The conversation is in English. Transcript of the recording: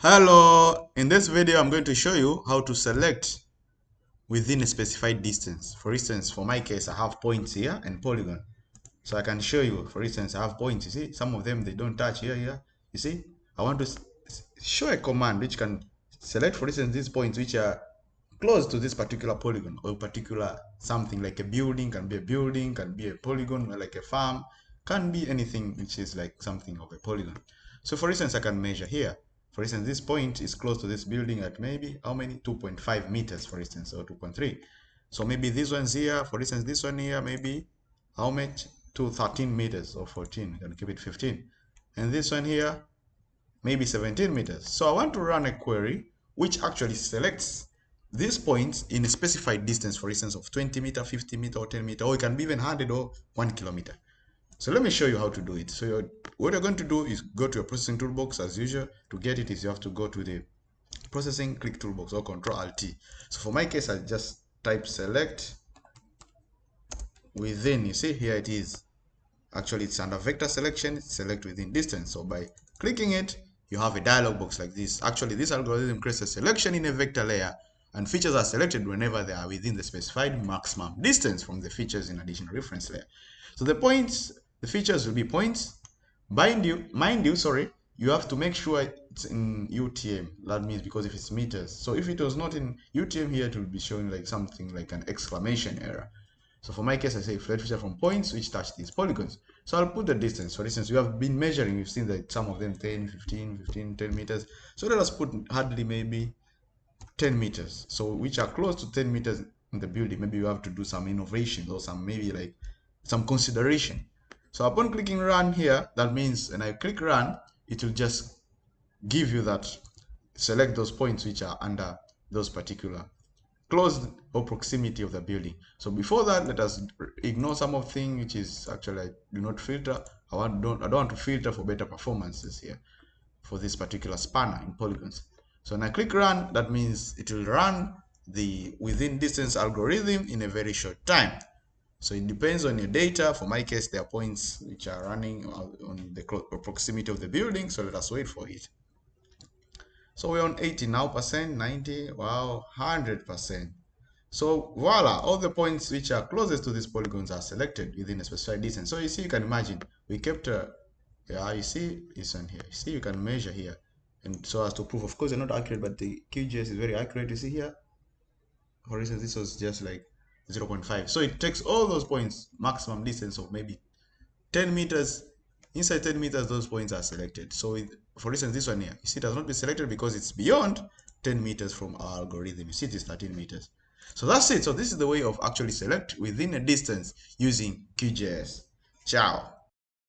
Hello, in this video I'm going to show you how to select within a specified distance. For instance, for my case I have points here and polygon. So I can show you, for instance, I have points, you see, some of them they don't touch here, you see. I want to show a command which can select, for instance, these points which are close to this particular polygon or particular something like a building, can be a polygon, like a farm, can be anything which is like something of a polygon. So for instance, I can measure here. For instance, this point is close to this building at maybe how many? 2.5 meters, for instance, or 2.3. So maybe this one's here, for instance, this one here, maybe how much? To 13 meters or 14, you can keep it 15. And this one here, maybe 17 meters. So I want to run a query which actually selects these points in a specified distance, for instance, of 20 meter, 50 meter, or 10 meter, or it can be even 100 or 1 kilometer. So let me show you how to do it. So what you're going to do is go to your processing toolbox as usual. To get it is you have to go to the processing, click toolbox or Control-Alt-T. So for my case, I just type select within. You see here it is. Actually, it's under vector selection. It's select within distance. So by clicking it, you have a dialog box like this. Actually, this algorithm creates a selection in a vector layer, and features are selected whenever they are within the specified maximum distance from the features in additional reference layer. So the points, the features will be points. Mind you, sorry, you have to make sure it's in UTM. That means because if it's meters. So if it was not in UTM here, it will be showing like something like an exclamation error. So for my case, I say flat feature from points which touch these polygons. So I'll put the distance. For instance, we have been measuring, we've seen that some of them 10, 15, 15, 10 meters. So let us put hardly maybe 10 meters. So which are close to 10 meters in the building. Maybe you have to do some innovation or some maybe like some consideration. So upon clicking run here, that means when I click run, it will just give you that, select those points which are under those particular close or proximity of the building. So before that, let us ignore some of things which is actually I do not filter. I don't want to filter for better performances here for this particular spanner in polygons. So when I click run, that means it will run the within distance algorithm in a very short time. So it depends on your data. For my case, there are points which are running on the proximity of the building. So let us wait for it. So we're on 80 now percent, 90, wow, 100%. So voila, all the points which are closest to these polygons are selected within a specified distance. So you see, you can imagine, we kept yeah, you see this one here. You see, you can measure here. And so as to prove, of course, they're not accurate, but the QGIS is very accurate. You see here, for instance, this was just like 0.5. So it takes all those points, maximum distance of maybe 10 meters. Inside 10 meters, those points are selected. So for instance, this one here, you see it has not been selected because it's beyond 10 meters from our algorithm. You see it is 13 meters. So that's it. So this is the way of actually select within a distance using QGIS. Ciao.